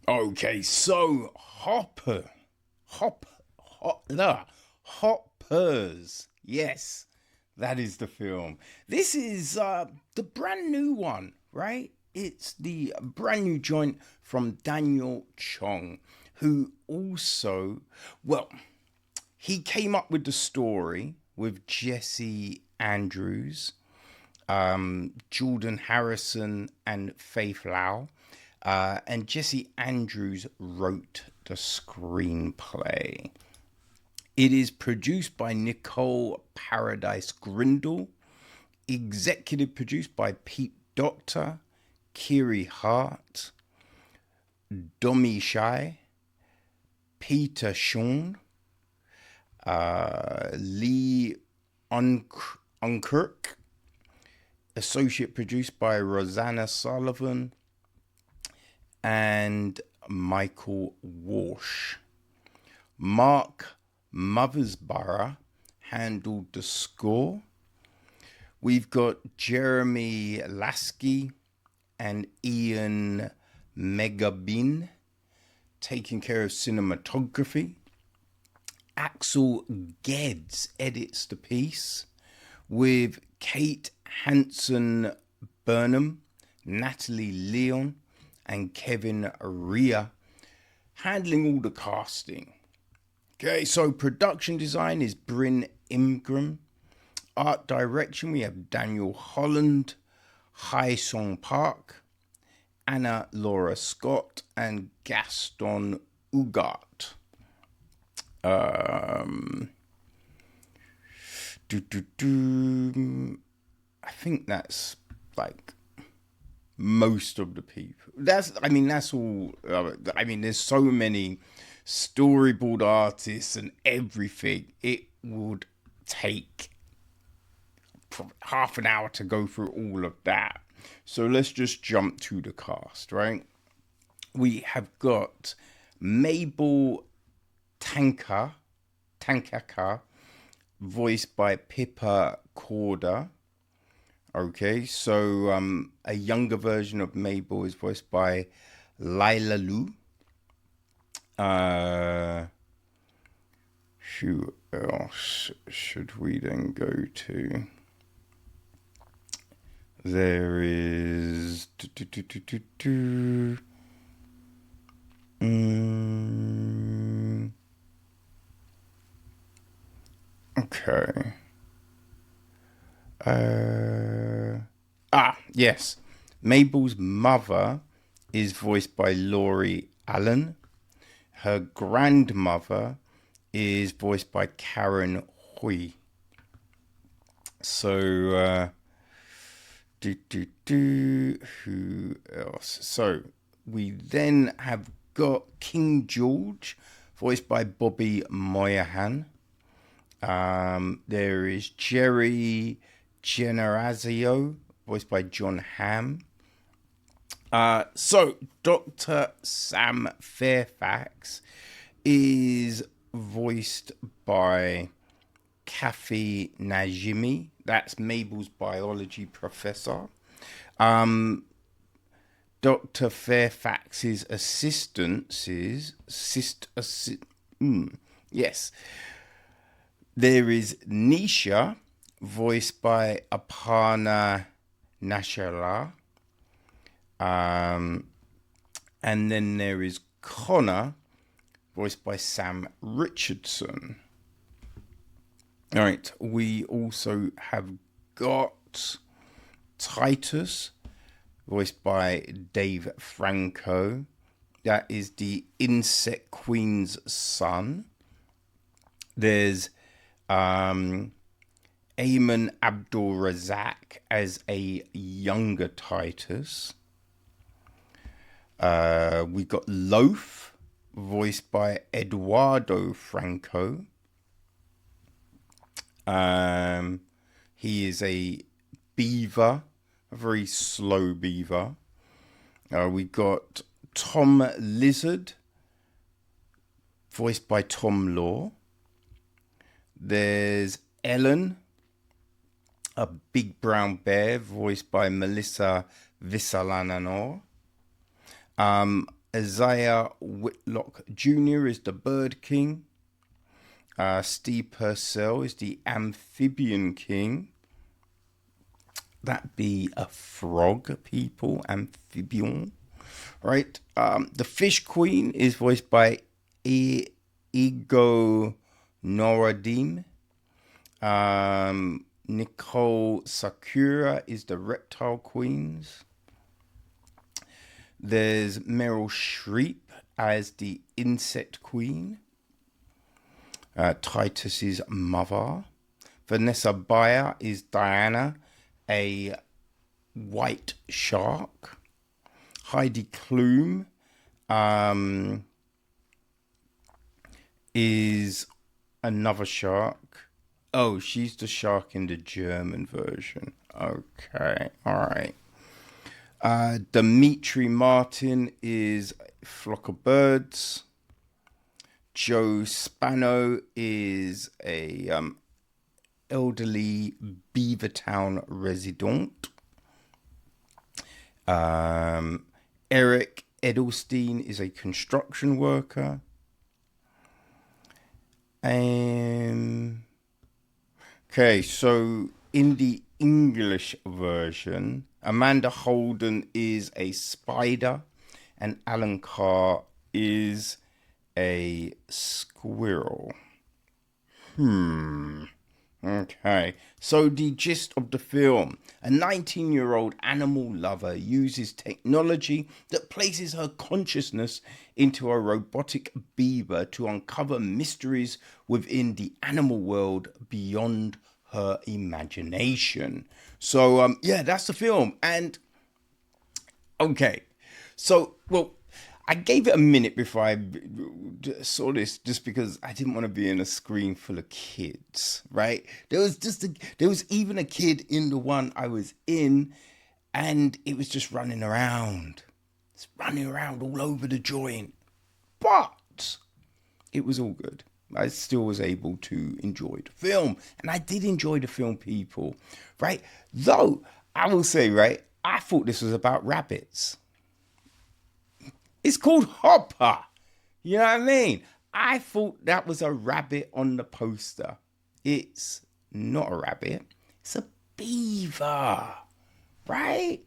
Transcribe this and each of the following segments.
Okay, so Hoppers. Yes, that is the film. This is the brand new one, right? It's the brand new joint from Daniel Chong, who also, well, he came up with the story with Jesse Andrews, Jordan Harrison, and Faith Lau. And Jesse Andrews wrote the screenplay. It is produced by Nicole Paradise Grindle, executive produced by Pete Docter, Kiri Hart, Domi Shai, Peter Sean, Lee Unkirk, associate produced by Rosanna Sullivan, and Michael Walsh. Mark Mothersbaugh handled the score. We've got Jeremy Lasky and Ian Megabin taking care of cinematography. Axel Geddes edits the piece, with Kate Hanson Burnham, Natalie Leon, and Kevin Ria handling all the casting. Okay, so production design is Bryn Ingram. Art direction, we have Daniel Holland, Hai Song Park, Anna Laura Scott, and Gaston Ugart. I think that's like most of the people. That's all. There's so many storyboard artists and everything. It would take half an hour to go through all of that. So let's just jump to the cast, right? We have got Mabel Tankaka, voiced by Pippa Curda. Okay, so a younger version of Mabel is voiced by Lila Lu. Who else should we then go to? There is... Okay. Yes. Mabel's mother is voiced by Laurie Allen. Her grandmother is voiced by Karen Hui. So, who else? So, we then have got King George, voiced by Bobby Moynihan. There is Jerry Generazio, voiced by John Hamm. So Dr. Sam Fairfax is voiced by Kathy Najimy. That's Mabel's biology professor. Dr. Fairfax's assistants is yes. There is Nisha, voiced by Aparna Nancherla. And then there is Connor, voiced by Sam Richardson. All right, we also have got Titus, voiced by Dave Franco. That is the Insect Queen's son. There's Ayman Abdul-Razzak as a younger Titus. We got Loaf, voiced by Eduardo Franco. He is a beaver, a very slow beaver. We got Tom Lizard, voiced by Tom Law. There's Ellen, a big brown bear, voiced by Melissa Visalananor. Isaiah Whitlock Jr. is the Bird King. Steve Purcell is the Amphibian King. That be a frog, people, amphibian, right? The Fish Queen is voiced by Ego Noradim. Nicole Sakura is the Reptile Queens. There's Meryl Streep as the Insect Queen. Titus's mother. Vanessa Bayer is Diana, a white shark. Heidi Klum is another shark. Oh, she's the shark in the German version. Okay, all right. Dimitri Martin is Flock of Birds. Joe Spano is a elderly Beavertown resident. Eric Edelstein is a construction worker. Okay, so in the English version, Amanda Holden is a spider and Alan Carr is a squirrel. Okay, so the gist of the film. A 19-year-old animal lover uses technology that places her consciousness into a robotic beaver to uncover mysteries within the animal world beyond her imagination. So, yeah, that's the film. And, okay, so, well, I gave it a minute before I saw this, just because I didn't want to be in a screen full of kids, right? There was even a kid in the one I was in, and it was just running around. It's running around all over the joint. But it was all good. I still was able to enjoy the film. And I did enjoy the film, people, right? Though, I will say, right, I thought this was about rabbits. It's called Hopper. You know what I mean? I thought that was a rabbit on the poster. It's not a rabbit. It's a beaver. Right?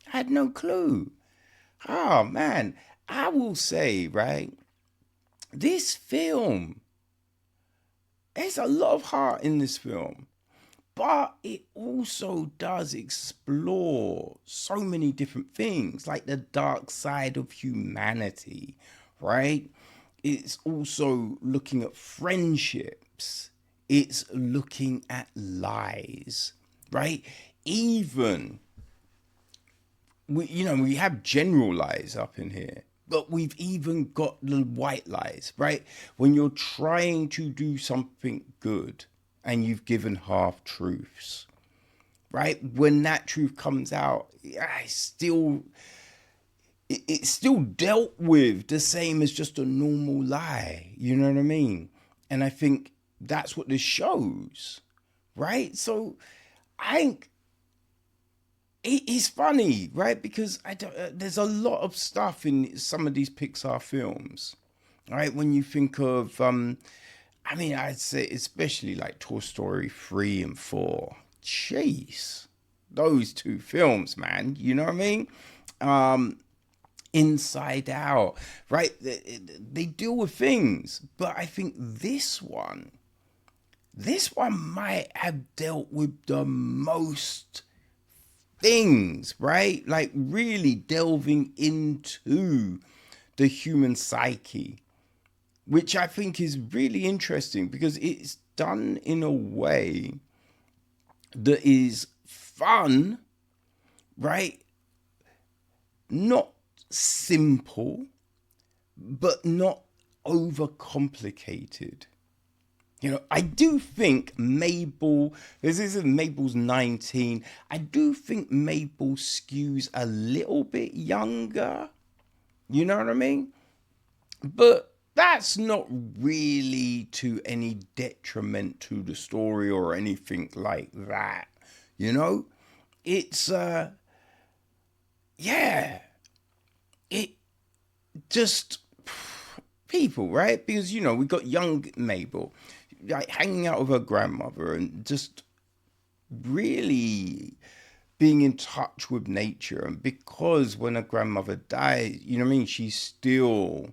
I had no clue. Oh, man. I will say, right, this film, there's a lot of heart in this film. But it also does explore so many different things, like the dark side of humanity, right? It's also looking at friendships. It's looking at lies, right? Even, we have general lies up in here, but we've even got the white lies, right? When you're trying to do something good, and you've given half truths, right? When that truth comes out, it's still dealt with the same as just a normal lie. You know what I mean? And I think that's what this shows, right? So I think it's funny, right? Because there's a lot of stuff in some of these Pixar films, right? When you think of I'd say especially like Toy Story 3 and 4. Jeez. Those two films, man. You know what I mean? Inside Out, right? They deal with things. But I think this one might have dealt with the most things, right? Like really delving into the human psyche, which I think is really interesting because it's done in a way that is fun, right? Not simple, but not overcomplicated. I do think Mabel, this is Mabel's 19, I do think Mabel skews a little bit younger. You know what I mean? But that's not really to any detriment to the story or anything like that. It's, just people, right? Because, we got young Mabel, like hanging out with her grandmother and just really being in touch with nature. And because when her grandmother dies, she still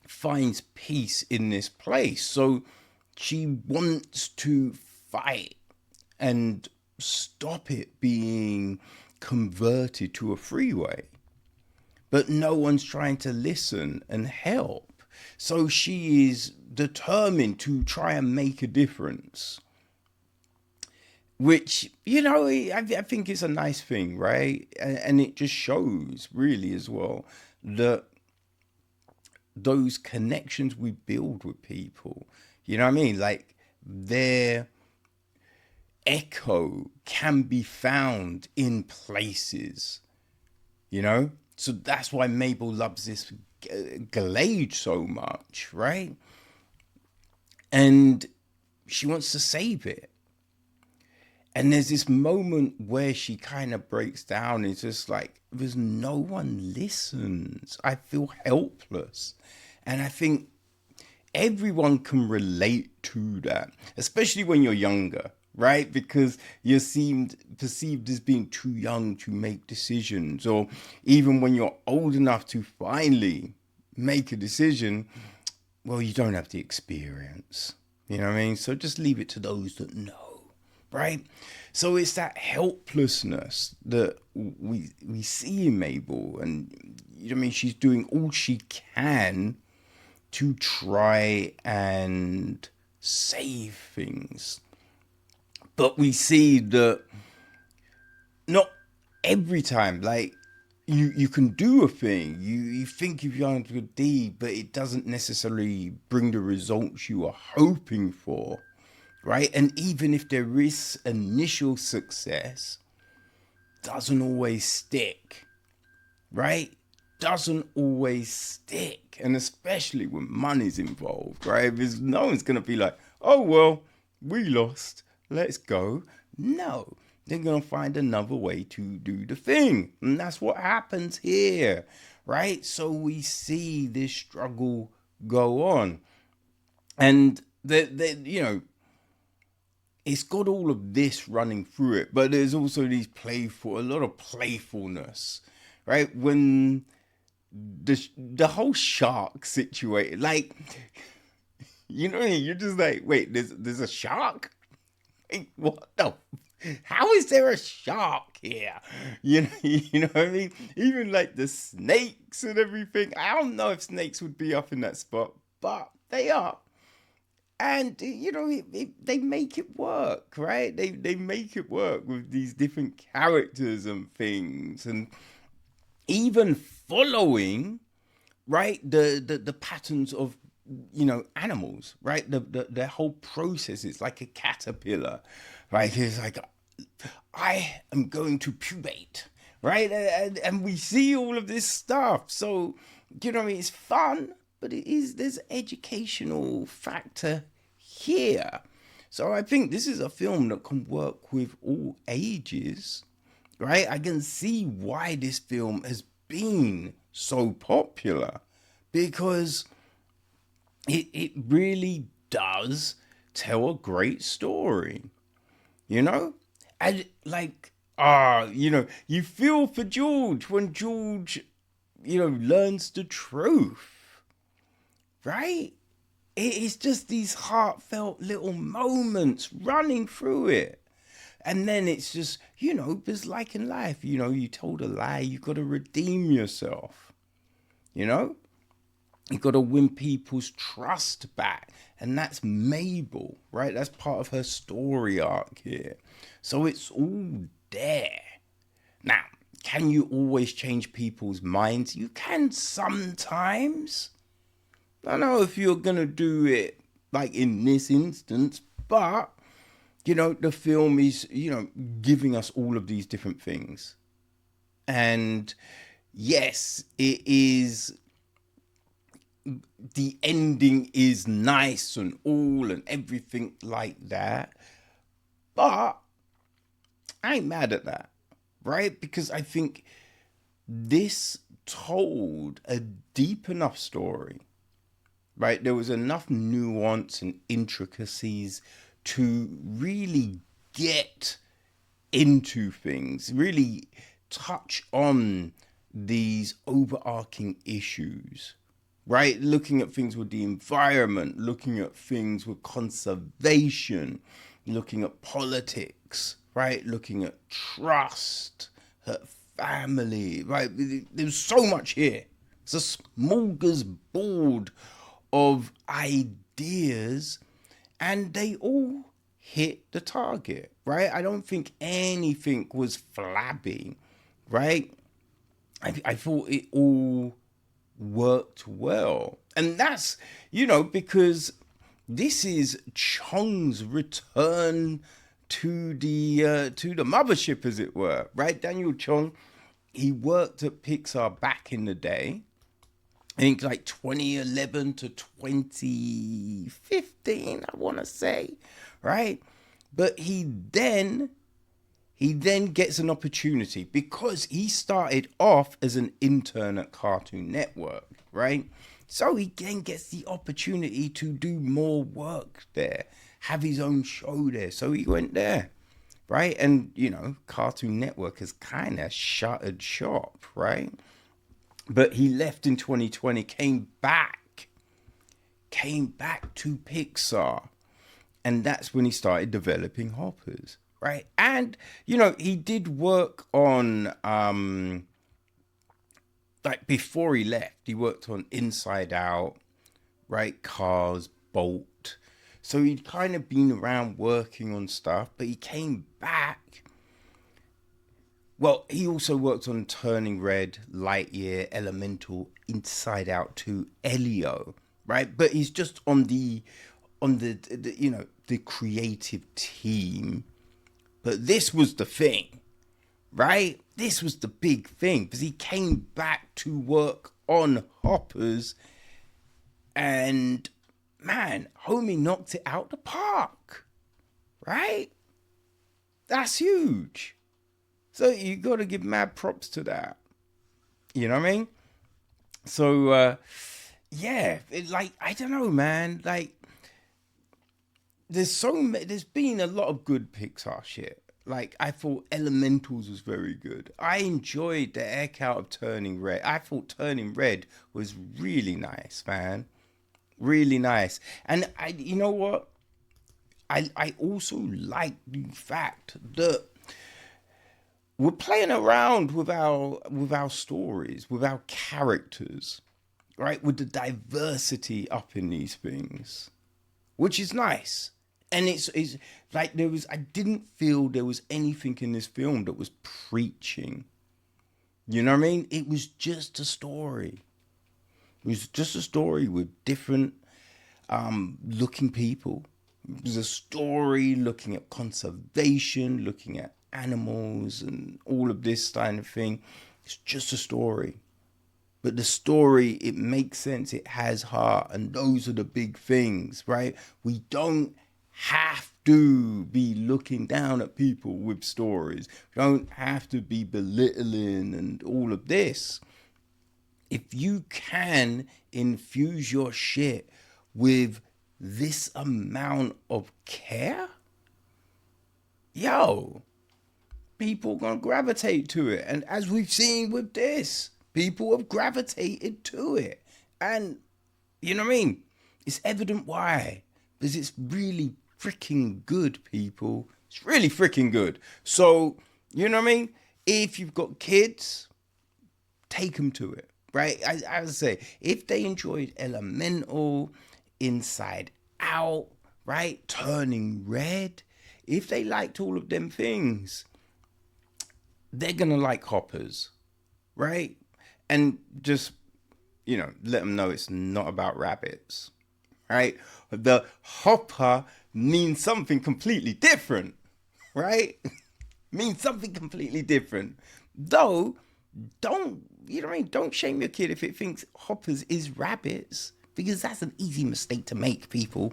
finds peace in this place. So she wants to fight and stop it being converted to a freeway. But no one's trying to listen and help. So she is determined to try and make a difference. Which, I think is a nice thing, right? And it just shows, really, as well, that those connections we build with people, like their echo can be found in places, So that's why Mabel loves this Glade so much, right? And she wants to save it. And there's this moment where she kind of breaks down. It's just like, there's no one listens. I feel helpless. And I think everyone can relate to that, especially when you're younger, right? Because you're perceived as being too young to make decisions. Or even when you're old enough to finally make a decision, well, you don't have the experience. You know what I mean? So just leave it to those that know. Right? So it's that helplessness that we see in Mabel, and she's doing all she can to try and save things. But we see that not every time, like you can do a thing, you think you've done a good deed, but it doesn't necessarily bring the results you are hoping for. Right? And even if there is initial success, doesn't always stick. Right? Doesn't always stick. And especially when money's involved, right? Because no one's going to be like, oh, well, we lost. Let's go. No. They're going to find another way to do the thing. And that's what happens here. Right? So we see this struggle go on. And, it's got all of this running through it, but there's also a lot of playfulness, right? When the whole shark situation, like, you're just like, wait, there's a shark? Wait, what the? How is there a shark here? You know what I mean? Even like the snakes and everything. I don't know if snakes would be up in that spot, but they are. And, they make it work, right? They make it work with these different characters and things. And even following, right, the patterns of, animals, right? Their whole process is like a caterpillar, right? It's like, I am going to pubate, right? And we see all of this stuff. So, it's fun. But there's educational factor here. So I think this is a film that can work with all ages, right? I can see why this film has been so popular, because it really does tell a great story, And like, you feel for George when George, learns the truth. Right? It's just these heartfelt little moments running through it. And then it's just, it's like in life, you told a lie, you got to redeem yourself. You got to win people's trust back. And that's Mabel, right? That's part of her story arc here. So it's all there. Now, can you always change people's minds? You can sometimes. I don't know if you're going to do it like in this instance, but, the film is, giving us all of these different things. And yes, it is, the ending is nice and all and everything like that. But I ain't mad at that, right? Because I think this told a deep enough story, right? There was enough nuance and intricacies to really get into things, really touch on these overarching issues, right? Looking at things with the environment, looking at things with conservation, looking at politics, right? Looking at trust, family, right? There's so much here. It's a smorgasbord of ideas, and they all hit the target, right? I don't think anything was flabby, right? I thought it all worked well. And that's, because this is Chong's return to the mothership, as it were, right? Daniel Chong, he worked at Pixar back in the day. I think like 2011 to 2015, I want to say, right? But he then gets an opportunity because he started off as an intern at Cartoon Network, right? So he then gets the opportunity to do more work there, have his own show there. So he went there, right? And, Cartoon Network has kind of shuttered shop, right? But he left in 2020, came back to Pixar. And that's when he started developing Hoppers, right? And, he did work on, like before he left, he worked on Inside Out, right? Cars, Bolt. So he'd kind of been around working on stuff, but he came back. Well, he also worked on Turning Red, Lightyear, Elemental, Inside Out 2, Elio, right? But he's just on the creative team. But this was the thing, right? This was the big thing because he came back to work on Hoppers, and man, homie knocked it out the park, right? That's huge. So you got to give mad props to that. You know what I mean? So, I don't know, man. Like, there's been a lot of good Pixar shit. Like, I thought Elementals was very good. I enjoyed the heck out of Turning Red. I thought Turning Red was really nice, man. Really nice. And you know what? I also like the fact that we're playing around with our stories, with our characters, right? With the diversity up in these things, which is nice. And it's like I didn't feel there was anything in this film that was preaching. You know what I mean? It was just a story. It was just a story with different looking people. It was a story looking at conservation, looking at animals and all of this kind of thing. It's just a story. But the story, it makes sense. It has heart. And those are the big things, right? We don't have to be looking down at people with stories. We don't have to be belittling and all of this. If you can infuse your shit with this amount of care, people are going to gravitate to it. And as we've seen with this, people have gravitated to it. And, you know what I mean? It's evident why. Because it's really freaking good, people. It's really freaking good. So, you know what I mean? If you've got kids, take them to it, right? As I say, if they enjoyed Elemental, Inside Out, right? Turning Red, if they liked all of them things, they're going to like Hoppers, right? And just, let them know it's not about rabbits, right? The hopper means something completely different, right? Means something completely different. Though, don't shame your kid if it thinks Hoppers is rabbits, because that's an easy mistake to make, people.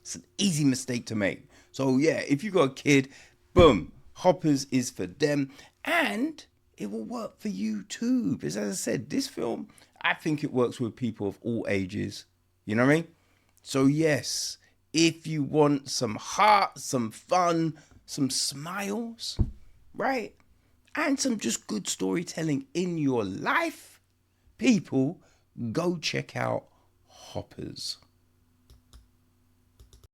It's an easy mistake to make. So yeah, if you got a kid, boom, Hoppers is for them. And it will work for you too. Because as I said, this film, I think it works with people of all ages. You know what I mean? So yes, if you want some heart, some fun, some smiles, right? And some just good storytelling in your life, people, go check out Hoppers.